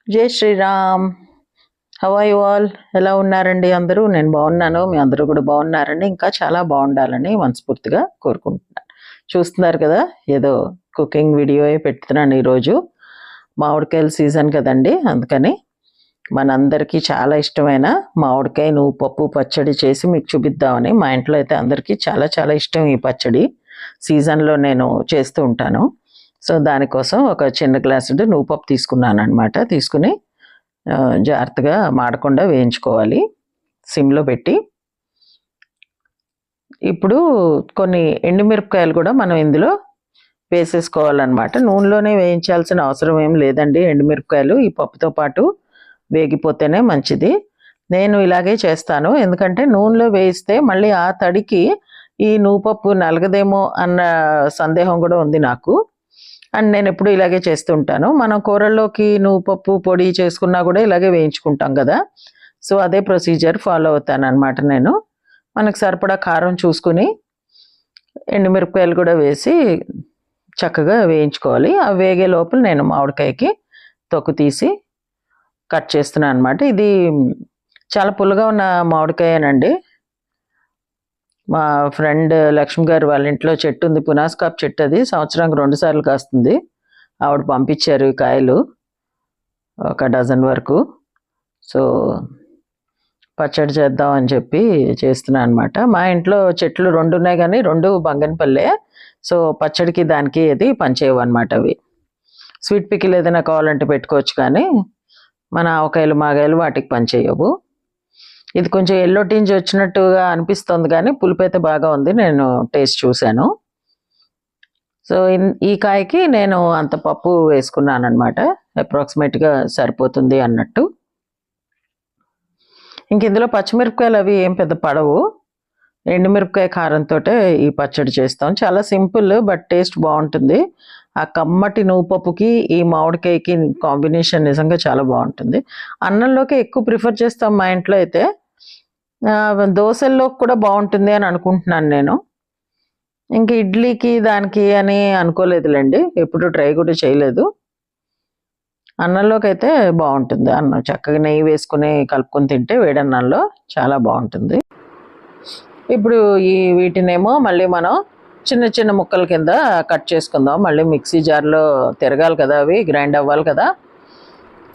జై Sriram. How are you all? ఎలా ఉన్నారండి అందరూ? నేను బాగున్నాను, మీ అందరూ కూడా బాగున్నారండి. ఇంకా చాలా బాగుండాలని మనస్ఫూర్తిగా కోరుకుంటున్నాను. చూస్తున్నారు కదా, ఏదో కుకింగ్ వీడియో పెడుతున్నాను ఈరోజు. మామిడికాయల సీజన్ కదండి, అందుకని మనందరికీ చాలా ఇష్టమైన మామిడికాయ నువ్వు పప్పు పచ్చడి చేసి మీకు చూపిద్దామని. మా ఇంట్లో అయితే అందరికీ చాలా చాలా ఇష్టం ఈ పచ్చడి. సీజన్లో నేను చేస్తూ ఉంటాను. సో దానికోసం ఒక చిన్న గ్లాసుడు నువ్వు పప్పు తీసుకున్నాను అనమాట. తీసుకుని జాగ్రత్తగా మాడకుండా వేయించుకోవాలి సిమ్లో పెట్టి. ఇప్పుడు కొన్ని ఎండుమిరపకాయలు కూడా మనం ఇందులో వేసేసుకోవాలన్నమాట. నూనెలోనే వేయించాల్సిన అవసరం ఏం లేదండి. ఎండుమిరపకాయలు ఈ పప్పుతో పాటు వేగిపోతేనే మంచిది. నేను ఇలాగే చేస్తాను, ఎందుకంటే నూనెలో వేయిస్తే మళ్ళీ ఆ తడికి ఈ నువ్వుపప్పు నలగదేమో అన్న సందేహం కూడా ఉంది నాకు. అండ్ నేను ఎప్పుడు ఇలాగే చేస్తుంటాను. మనం కూరల్లోకి నువ్వుపప్పు పొడి చేసుకున్నా కూడా ఇలాగే వేయించుకుంటాం కదా. సో అదే ప్రొసీజర్ ఫాలో అవుతాను అనమాట నేను. మనకు సరిపడా కారం చూసుకుని ఎండుమిరపకాయలు కూడా వేసి చక్కగా వేయించుకోవాలి. అవి వేగే లోపల నేను మామిడికాయకి తొక్కు తీసి కట్ చేస్తున్నాను అనమాట. ఇది చాలా పుల్లగా ఉన్న మామిడికాయనండి. మా ఫ్రెండ్ లక్ష్మి గారు వాళ్ళ ఇంట్లో చెట్టు ఉంది, పునాస్కాప్ చెట్టు. అది సంవత్సరానికి 2 సార్లు కాస్తుంది. ఆవిడ పంపించారు ఈ కాయలు, ఒక డజన్ వరకు. సో పచ్చడి చేద్దాం అని చెప్పి చేస్తున్నాను అనమాట. మా ఇంట్లో చెట్లు 2 ఉన్నాయి, కానీ 2 బంగనపల్లె. సో పచ్చడికి దానికి అది పనిచేయవు అనమాట. అవి స్వీట్ పికిల్ ఏదైనా కావాలంటే పెట్టుకోవచ్చు, కానీ మన ఆవకాయలు మాగాయలు వాటికి పనిచేయవు. ఇది కొంచెం ఎల్లో టింజ్ వచ్చినట్టుగా అనిపిస్తుంది, కానీ పులుపు అయితే బాగా ఉంది. నేను టేస్ట్ చూశాను. సో ఈ కాయకి నేను అంత పప్పు వేసుకున్నాను అనమాట. అప్రాక్సిమేట్గా సరిపోతుంది అన్నట్టు. ఇంక ఇందులో పచ్చిమిరపకాయలు అవి ఏం పెద్ద పడవు. ఎండుమిరపకాయ కారంతో ఈ పచ్చడి చేస్తాం. చాలా సింపుల్, బట్ టేస్ట్ బాగుంటుంది. ఆ కమ్మటి నువ్వుపప్పుకి ఈ మామిడికాయకి కాంబినేషన్ నిజంగా చాలా బాగుంటుంది. అన్నంలోకి ఎక్కువ ప్రిఫర్ చేస్తాం మా ఇంట్లో అయితే. దోశల్లోకి కూడా బాగుంటుంది అని అనుకుంటున్నాను నేను. ఇంక ఇడ్లీకి దానికి అని అనుకోలేదులేండి, ఎప్పుడు ట్రై కూడా చేయలేదు. అన్నంలోకి అయితే బాగుంటుంది. అన్నం చక్కగా నెయ్యి వేసుకుని కలుపుకొని తింటే వేడన్నంలో చాలా బాగుంటుంది. ఇప్పుడు వీటినేమో మళ్ళీ మనం చిన్న చిన్న ముక్కల కింద కట్ చేసుకుందాం. మళ్ళీ మిక్సీ జార్లో తిరగాలి కదా, అవి గ్రైండ్ అవ్వాలి కదా.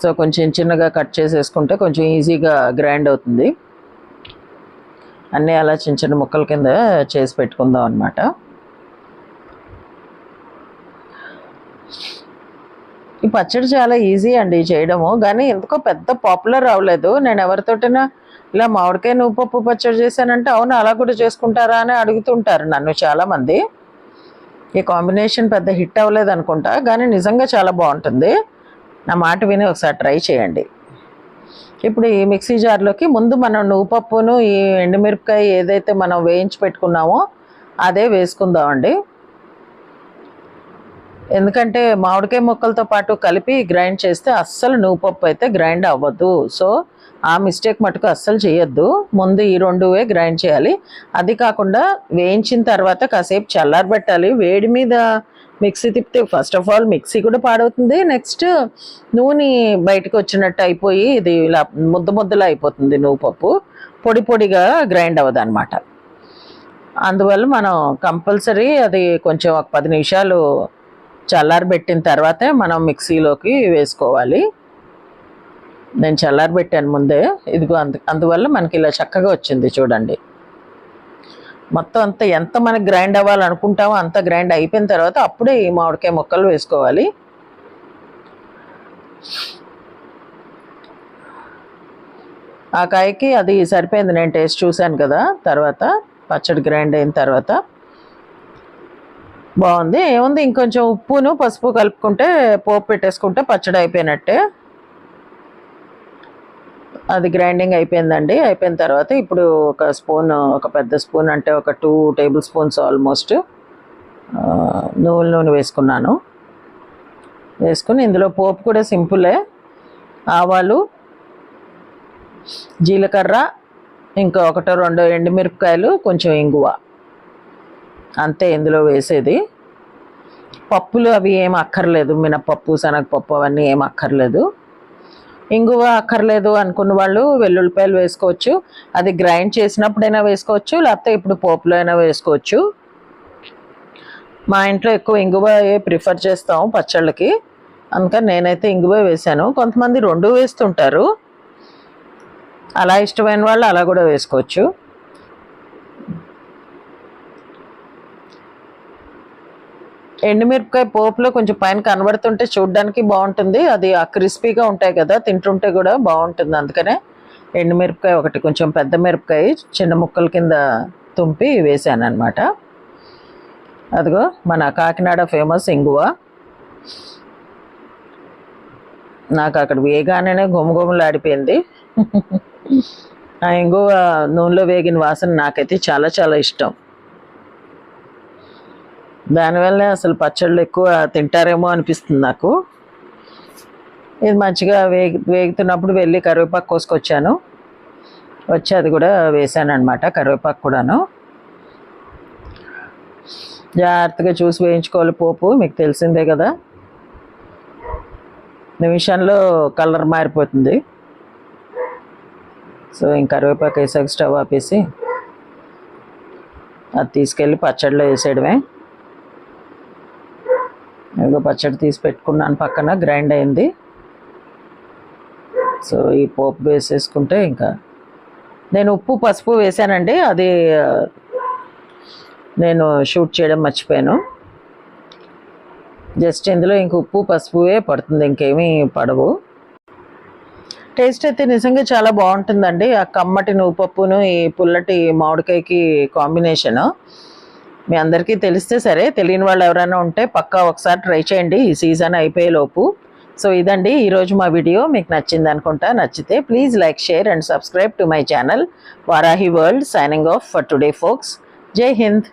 సో కొంచెం చిన్నగా కట్ చేసేసుకుంటే కొంచెం ఈజీగా గ్రైండ్ అవుతుంది. అన్నీ అలా చిన్న చిన్న ముక్కల కింద చేసి పెట్టుకుందాం అన్నమాట. ఈ పచ్చడి చాలా ఈజీ అండి చేయడము, కానీ ఎందుకో పెద్ద పాపులర్ అవ్వలేదు. నేను ఎవరితోటైనా ఇలా మామిడికాయ నువ్వుపప్పు పచ్చడి చేశానంటే అవును అలా కూడా చేసుకుంటారా అని అడుగుతుంటారు నన్ను చాలామంది. ఈ కాంబినేషన్ పెద్ద హిట్ అవ్వలేదు అనుకుంటా, కానీ నిజంగా చాలా బాగుంటుంది. నా మాట విని ఒకసారి ట్రై చేయండి. ఇప్పుడు ఈ మిక్సీ జార్లోకి ముందు మనం నువ్వుపప్పును ఈ ఎండుమిరపకాయ ఏదైతే మనం వేయించి పెట్టుకున్నామో అదే వేసుకుందామండి. ఎందుకంటే మామిడికాయ ముక్కలతో పాటు కలిపి గ్రైండ్ చేస్తే అస్సలు నువ్వుపప్పు అయితే గ్రైండ్ అవ్వదు. సో ఆ మిస్టేక్ మటుకు అస్సలు చేయొద్దు. ముందు ఈ 2 గ్రైండ్ చేయాలి. అది కాకుండా వేయించిన తర్వాత కాసేపు చల్లారబెట్టాలి. వేడి మీద మిక్సీ తిప్పితే ఫస్ట్ ఆఫ్ ఆల్ మిక్సీ కూడా పాడవుతుంది. నెక్స్ట్ నూనె బయటకు వచ్చినట్టు అయిపోయి ఇది ఇలా ముద్దలా అయిపోతుంది. నువ్వుపప్పు పొడి పొడిగా గ్రైండ్ అవ్వదు అనమాట. అందువల్ల మనం కంపల్సరీ అది కొంచెం ఒక 10 నిమిషాలు చల్లారబెట్టిన తర్వాతే మనం మిక్సీలోకి వేసుకోవాలి. నేను చల్లారబెట్టాను ముందే. ఇదిగో అందువల్ల మనకి ఇలా చక్కగా వచ్చింది చూడండి. మొత్తం అంతా ఎంత మనకి గ్రైండ్ అవ్వాలనుకుంటామో అంత గ్రైండ్ అయిపోయిన తర్వాత అప్పుడే ఈ మామిడికాయ ముక్కలు వేసుకోవాలి. ఆ కాయకి అది సరిపోయింది, నేను టేస్ట్ చూశాను కదా. తర్వాత పచ్చడి గ్రైండ్ అయిన తర్వాత బాగుంది. ఏముంది, ఇంకొంచెం ఉప్పును పసుపు కలుపుకుంటే పోపు పెట్టేసుకుంటే పచ్చడి అయిపోయినట్టే. అది గ్రైండింగ్ అయిపోయిందండి. అయిపోయిన తర్వాత ఇప్పుడు ఒక పెద్ద స్పూన్ అంటే ఒక 2 టేబుల్ స్పూన్స్ ఆల్మోస్ట్ నూనె వేసుకున్నాను. వేసుకుని ఇందులో పోపు కూడా సింపులే. ఆవాలు, జీలకర్ర, ఇంకా 1-2 ఎండుమిరపకాయలు, కొంచెం ఇంగువ, అంతే ఇందులో వేసేది. పప్పులు అవి ఏం అక్కర్లేదు, మినపప్పు శనగపప్పు అవన్నీ ఏం అక్కర్లేదు. ఇంగువ అక్కర్లేదు అనుకున్న వాళ్ళు వెల్లుల్లిపాయలు వేసుకోవచ్చు. అది గ్రైండ్ చేసినప్పుడైనా వేసుకోవచ్చు, లేకపోతే ఇప్పుడు పోపులో అయినా వేసుకోవచ్చు. మా ఇంట్లో ఎక్కువ ఇంగువ ప్రిఫర్ చేస్తాం పచ్చళ్ళకి, అందుకని నేనైతే ఇంగువ వేసాను. కొంతమంది రెండు వేస్తుంటారు, అలా ఇష్టమైన వాళ్ళు అలా కూడా వేసుకోవచ్చు. ఎండుమిరపకాయ పోపులో కొంచెం పైన కనబడుతుంటే చూడడానికి బాగుంటుంది, అది ఆ క్రిస్పీగా ఉంటాయి కదా, తింటుంటే కూడా బాగుంటుంది. అందుకనే ఎండుమిరపకాయ ఒకటి, కొంచెం పెద్ద మిరపకాయ చిన్న ముక్కల కింద తుంపి వేసాను అనమాట. అదిగో మన కాకినాడ ఫేమస్ ఇంగువ. నాకు అక్కడ వేగానే గుమగుమలాడిపోయింది. ఆ ఇంగువ నూనెలో వేగిన వాసన నాకైతే చాలా చాలా ఇష్టం. దానివల్లే అసలు పచ్చళ్ళు ఎక్కువ తింటారేమో అనిపిస్తుంది నాకు. ఇది మంచిగా వేగుతున్నప్పుడు వెళ్ళి కరివేపాకు కోసుకొచ్చాను, వచ్చి అది కూడా వేసాను అనమాట. కరివేపాకు కూడాను జాగ్రత్తగా చూసి వేయించుకోవాలి. పోపు మీకు తెలిసిందే కదా, నిమిషంలో కలర్ మారిపోతుంది. సో ఇంక కరివేపాకు వేసాక స్టవ్ ఆపేసి అది తీసుకెళ్ళి పచ్చడిలో వేసేయడమే. ఏదో పచ్చడి తీసి పెట్టుకున్నాను పక్కన, గ్రైండ్ అయింది. సో ఈ పోపు వేసేసుకుంటే ఇంకా నేను ఉప్పు పసుపు వేసానండి, అది నేను షూట్ చేయడం మర్చిపోయాను. జస్ట్ ఇందులో ఇంక ఉప్పు పసుపువే పడుతుంది, ఇంకేమీ పడవు. టేస్ట్ అయితే నిజంగా చాలా బాగుంటుందండి. ఆ కమ్మటి నువ్వుపప్పును ఈ పుల్లటి మామిడికాయకి కాంబినేషను మీ అందరికీ తెలిస్తే సరే, తెలియని వాళ్ళు ఎవరైనా ఉంటే పక్కా ఒకసారి ట్రై చేయండి ఈ సీజన్ అయిపోయేలోపు. సో ఇదండి ఈరోజు మా వీడియో. మీకు నచ్చింది అనుకుంటా. నచ్చితే please like, share and subscribe to my channel Varahi world. Signing off for today folks. జై హింద్.